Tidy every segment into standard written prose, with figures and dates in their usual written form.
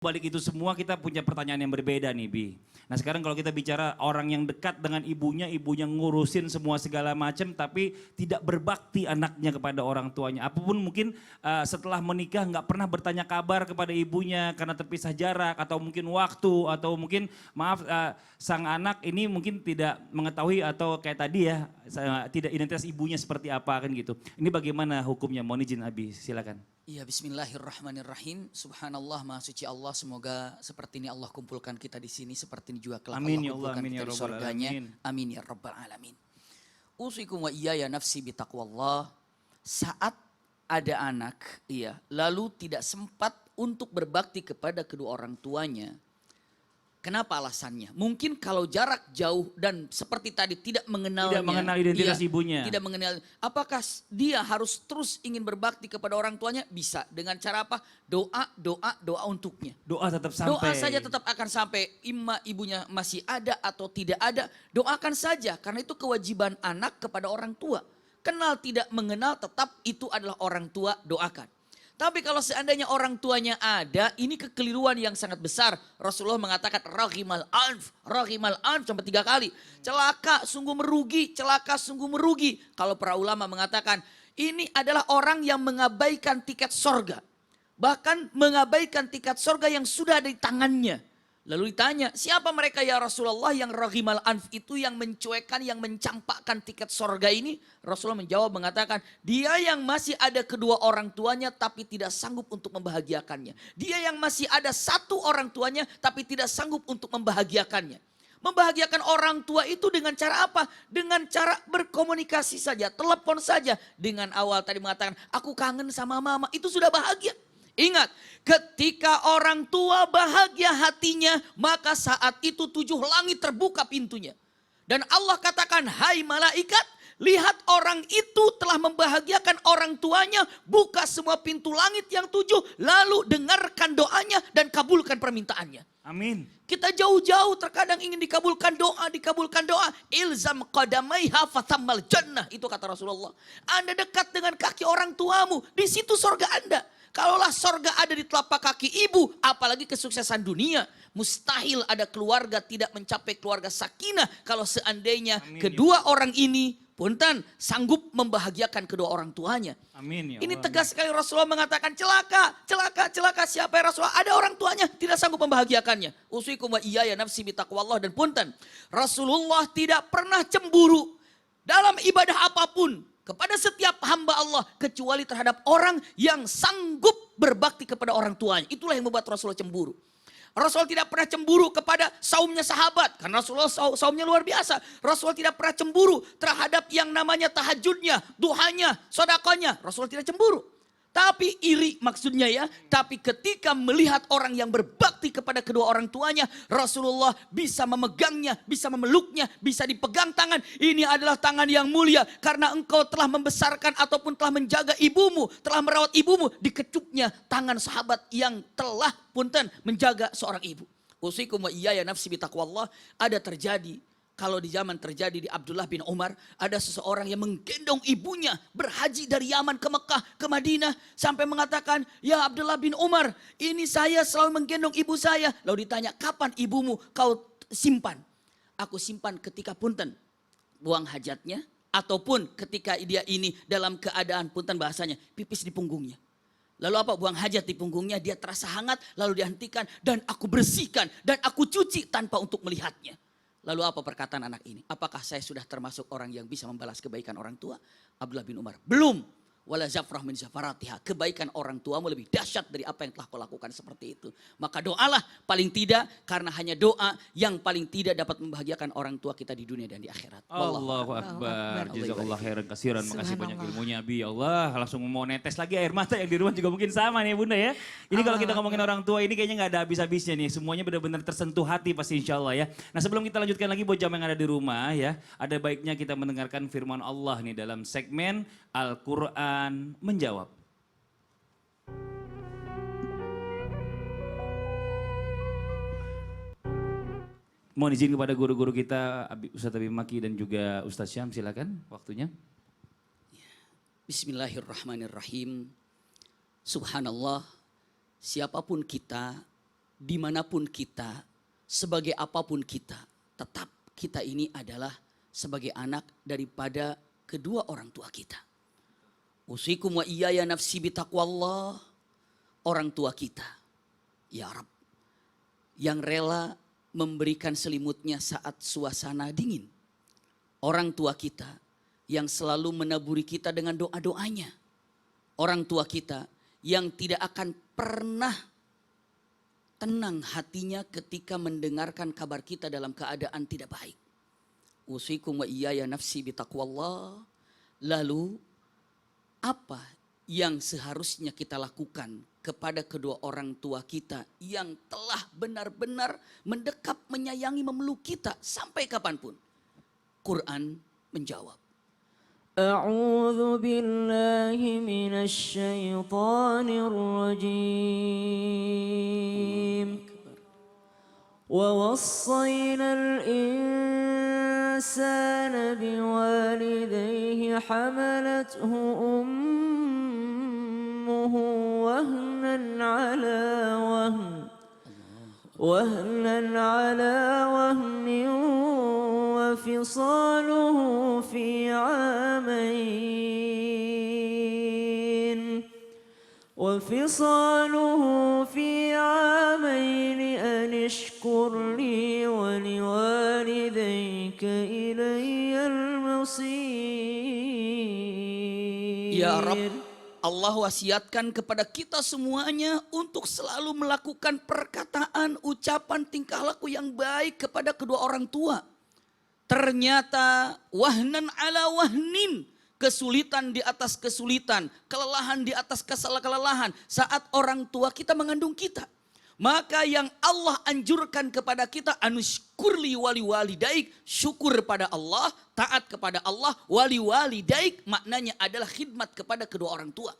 Balik itu semua kita punya pertanyaan yang berbeda nih Bi. Nah sekarang kalau kita bicara orang yang dekat dengan ibunya ngurusin semua segala macam tapi tidak berbakti anaknya kepada orang tuanya. Apapun mungkin setelah menikah nggak pernah bertanya kabar kepada ibunya karena terpisah jarak atau mungkin waktu atau mungkin maaf sang anak ini mungkin tidak mengetahui atau kayak tadi ya tidak identitas ibunya seperti apa kan gitu. Ini bagaimana hukumnya? Mohon izin Abi, silakan. Iya, bismillahirrahmanirrahim. Subhanallah, maha suci Allah. Semoga seperti ini Allah kumpulkan kita di sini, seperti ini juga kelak Allah kumpulkan kita di surganya. Amin ya rabbal alamin. Usikum wa iyaya nafsi bitaqwallah. Saat ada anak, lalu tidak sempat untuk berbakti kepada kedua orang tuanya. Kenapa alasannya? Mungkin kalau jarak jauh dan seperti tadi tidak mengenalnya. Tidak mengenal identitas ibunya. Tidak mengenal. Apakah dia harus terus ingin berbakti kepada orang tuanya? Bisa. Dengan cara apa? Doa untuknya. Doa tetap sampai. Doa saja tetap akan sampai. Imma ibunya masih ada atau tidak ada. Doakan saja. Karena itu kewajiban anak kepada orang tua. Kenal tidak mengenal tetap itu adalah orang tua, doakan. Tapi kalau seandainya orang tuanya ada, ini kekeliruan yang sangat besar. Rasulullah mengatakan rahimal anf sampai 3 kali. Celaka sungguh merugi. Kalau para ulama mengatakan ini adalah orang yang mengabaikan tiket sorga. Bahkan mengabaikan tiket sorga yang sudah ada di tangannya. Lalu ditanya, siapa mereka ya Rasulullah yang rahimal anf itu, yang mencuekkan, yang mencampakkan tiket sorga ini? Rasulullah menjawab mengatakan, dia yang masih ada kedua orang tuanya tapi tidak sanggup untuk membahagiakannya. Dia yang masih ada satu orang tuanya tapi tidak sanggup untuk membahagiakannya. Membahagiakan orang tua itu dengan cara apa? Dengan cara berkomunikasi saja, telepon saja. Dengan awal tadi mengatakan, aku kangen sama mama, itu sudah bahagia. Ingat, ketika orang tua bahagia hatinya, maka saat itu 7 langit terbuka pintunya. Dan Allah katakan, hai malaikat, lihat orang itu telah membahagiakan orang tuanya, buka semua pintu langit yang 7, lalu dengarkan doanya dan kabulkan permintaannya. Amin. Kita jauh-jauh terkadang ingin dikabulkan doa. Ilzam qadamaiha fatammal jannah, itu kata Rasulullah. Anda dekat dengan kaki orang tuamu, di situ surga Anda. Kalaulah sorga ada di telapak kaki ibu, apalagi kesuksesan dunia. Mustahil ada keluarga tidak mencapai keluarga sakinah kalau seandainya kedua orang ini punten sanggup membahagiakan kedua orang tuanya. Amin. Ya ini Allah, tegas sekali Rasulullah mengatakan celaka. Siapa ya Rasulullah? Ada orang tuanya tidak sanggup membahagiakannya. Usikum wa iyaya nafsi bitaqwallah, dan punten Rasulullah tidak pernah cemburu dalam ibadah apapun kepada setiap hamba Allah kecuali terhadap orang yang sanggup berbakti kepada orang tuanya. Itulah yang membuat Rasulullah cemburu. Rasul tidak pernah cemburu kepada saumnya sahabat karena Rasulullah saumnya luar biasa. Rasulullah tidak pernah cemburu terhadap yang namanya tahajudnya, duhanya, sedekahnya. Rasulullah tidak cemburu. Tapi iri maksudnya ya. Tapi ketika melihat orang yang berbakti kepada kedua orang tuanya, Rasulullah bisa memegangnya, bisa memeluknya, bisa dipegang tangan. Ini adalah tangan yang mulia karena engkau telah membesarkan ataupun telah menjaga ibumu, telah merawat ibumu. Dikecupnya tangan sahabat yang telah punten menjaga seorang ibu. Usikum wa iyaya nafsi bitaqwallah. Ada terjadi. Kalau di zaman terjadi di Abdullah bin Umar, ada seseorang yang menggendong ibunya berhaji dari Yaman ke Mekah, ke Madinah. Sampai mengatakan, ya Abdullah bin Umar, ini saya selalu menggendong ibu saya. Lalu ditanya, kapan ibumu kau simpan? Aku simpan ketika punten buang hajatnya, ataupun ketika dia ini dalam keadaan punten bahasanya, pipis di punggungnya. Lalu apa? Buang hajat di punggungnya, dia terasa hangat, lalu dihentikan, dan aku bersihkan, dan aku cuci tanpa untuk melihatnya. Lalu apa perkataan anak ini? Apakah saya sudah termasuk orang yang bisa membalas kebaikan orang tua? Abdullah bin Umar, belum. Wala zafrah min zafaratiha. Kebaikan orang tuamu lebih dahsyat dari apa yang telah kau lakukan seperti itu. Maka doalah paling tidak, karena hanya doa yang paling tidak dapat membahagiakan orang tua kita di dunia dan di akhirat. Allahu Akbar. Jazakallah khairan kasiran. Makasih banyak ilmunya Abi. Ya Allah, langsung mau netes lagi air mata yang di rumah juga mungkin sama nih Bunda ya. Ini kalau kita ngomongin orang tua ini kayaknya gak ada habis-habisnya nih. Semuanya benar-benar tersentuh hati pasti insya Allah ya. Nah sebelum kita lanjutkan lagi buat jamaah yang ada di rumah ya. Ada baiknya kita mendengarkan firman Allah nih dalam segmen Al-Quran Menjawab. Mohon izin kepada guru-guru kita, Ustadz Abi Maki dan juga Ustadz Syam, silakan waktunya. Bismillahirrahmanirrahim. Subhanallah, siapapun kita dimanapun kita, sebagai apapun kita, tetap kita ini adalah sebagai anak daripada kedua orang tua kita. Usikum wa iyaya nafsi bitaqwallah, orang tua kita, ya Rabb, yang rela memberikan selimutnya saat suasana dingin. Orang tua kita yang selalu menaburi kita dengan doa-doanya. Orang tua kita yang tidak akan pernah tenang hatinya ketika mendengarkan kabar kita dalam keadaan tidak baik. Usikum wa iyaya nafsi bitaqwallah. Lalu apa yang seharusnya kita lakukan kepada kedua orang tua kita yang telah benar-benar mendekap, menyayangi, memeluk kita sampai kapanpun? Quran menjawab. أعوذ بالله من الشيطان الرجيم ووصينا الإنسان بوالديه حملته أمه وهنا على وهن وفصاله في عامين أن اشكر لي ولوالديك إلي المصير. Ya Rabb, Allah wasiatkan kepada kita semuanya untuk selalu melakukan perkataan, ucapan, tingkah laku yang baik kepada kedua orang tua. Ternyata wahnan ala wahnin, kesulitan di atas kesulitan, kelelahan di atas kelelahan saat orang tua kita mengandung kita. Maka yang Allah anjurkan kepada kita, anusykurli wali walidaik, syukur pada Allah, taat kepada Allah, wali walidaik maknanya adalah khidmat kepada kedua orang tua.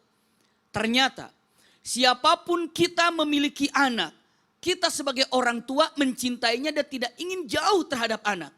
Ternyata siapapun kita memiliki anak, kita sebagai orang tua mencintainya dan tidak ingin jauh terhadap anak.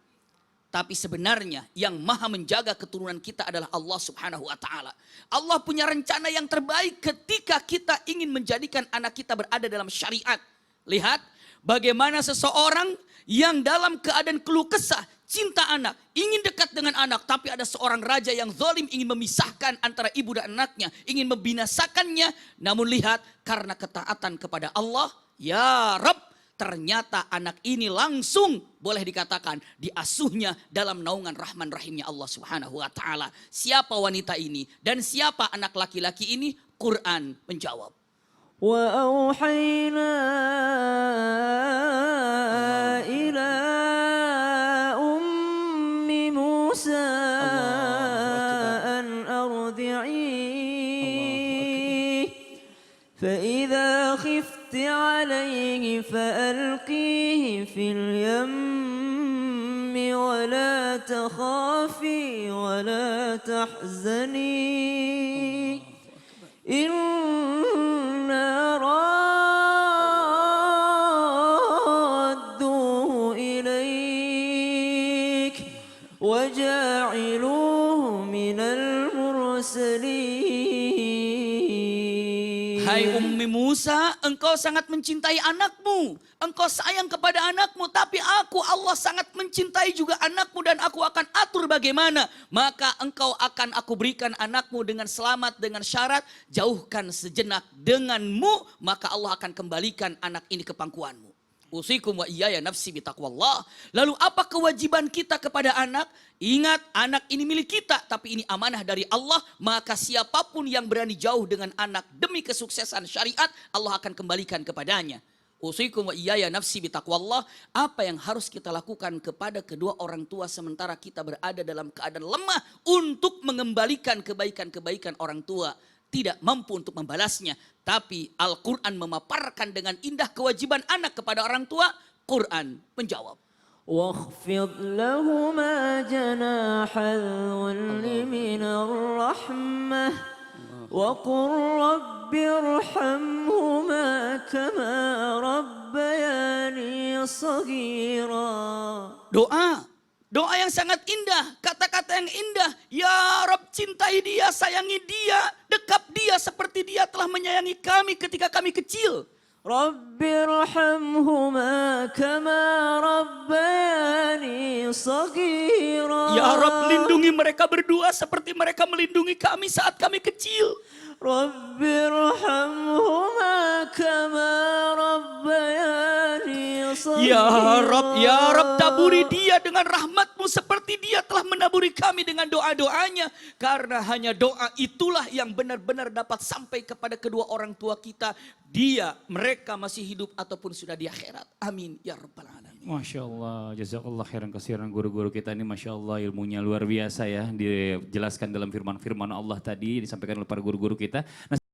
Tapi sebenarnya yang maha menjaga keturunan kita adalah Allah subhanahu wa ta'ala. Allah punya rencana yang terbaik ketika kita ingin menjadikan anak kita berada dalam syariat. Lihat bagaimana seseorang yang dalam keadaan keluh kesah, cinta anak, ingin dekat dengan anak. Tapi ada seorang raja yang zalim ingin memisahkan antara ibu dan anaknya. Ingin membinasakannya. Namun lihat karena ketaatan kepada Allah, ya Rabb, ternyata anak ini langsung boleh dikatakan diasuhnya dalam naungan rahman rahimnya Allah subhanahu wa ta'ala. Siapa wanita ini dan siapa anak laki-laki ini? Quran menjawab. وأوحينا إلى أم موسى أن أرضعيه فإذا خفت عليه فألقيه في اليم ولا تخافي ولا تحزني إنا رادوه إليك وجاعلوه من المرسلين. Hai Ummi Musa, engkau sangat mencintai anakmu. Engkau sayang kepada anakmu. Tapi aku Allah sangat mencintai juga anakmu. Dan aku akan atur bagaimana. Maka engkau akan aku berikan anakmu dengan selamat. Dengan syarat jauhkan sejenak denganmu. Maka Allah akan kembalikan anak ini ke pangkuanmu. Usikum wa iyaya nafsi bitaqwallah. Lalu apa kewajiban kita kepada anak? Ingat, anak ini milik kita, tapi ini amanah dari Allah. Maka siapapun yang berani jauh dengan anak demi kesuksesan syariat, Allah akan kembalikan kepadanya. Usikum wa iyaya nafsi bitaqwallah. Apa yang harus kita lakukan kepada kedua orang tua sementara kita berada dalam keadaan lemah untuk mengembalikan kebaikan-kebaikan orang tua? Tidak mampu untuk membalasnya. Tapi Al-Quran memaparkan dengan indah kewajiban anak kepada orang tua. Quran menjawab. واخفض لهما جناح الذل من الرحمة وقل رب ارحمهما كما ربياني صغيرا. Doa yang sangat indah, kata-kata yang indah. Ya Rabb, cintai dia, sayangi dia, dekap dia seperti dia telah menyayangi kami ketika kami kecil. رب ارحمهما كما ربياني صغيرا. Ya Rabb, lindungi mereka berdua seperti mereka melindungi kami saat kami kecil. رب ارحمهما كما ربياني صغيرا. Ya Rabb, taburi dia dengan rahmat-Mu seperti dia telah menaburi kami dengan doa-doanya. Karena hanya doa itulah yang benar-benar dapat sampai kepada kedua orang tua kita. Mereka masih hidup ataupun sudah di akhirat. Amin ya Rabbal Alamin. Masya Allah, jazakallah khairan kasiran guru-guru kita ini, Masya Allah ilmunya luar biasa ya. Dijelaskan dalam firman-firman Allah tadi, disampaikan oleh para guru-guru kita. Nah,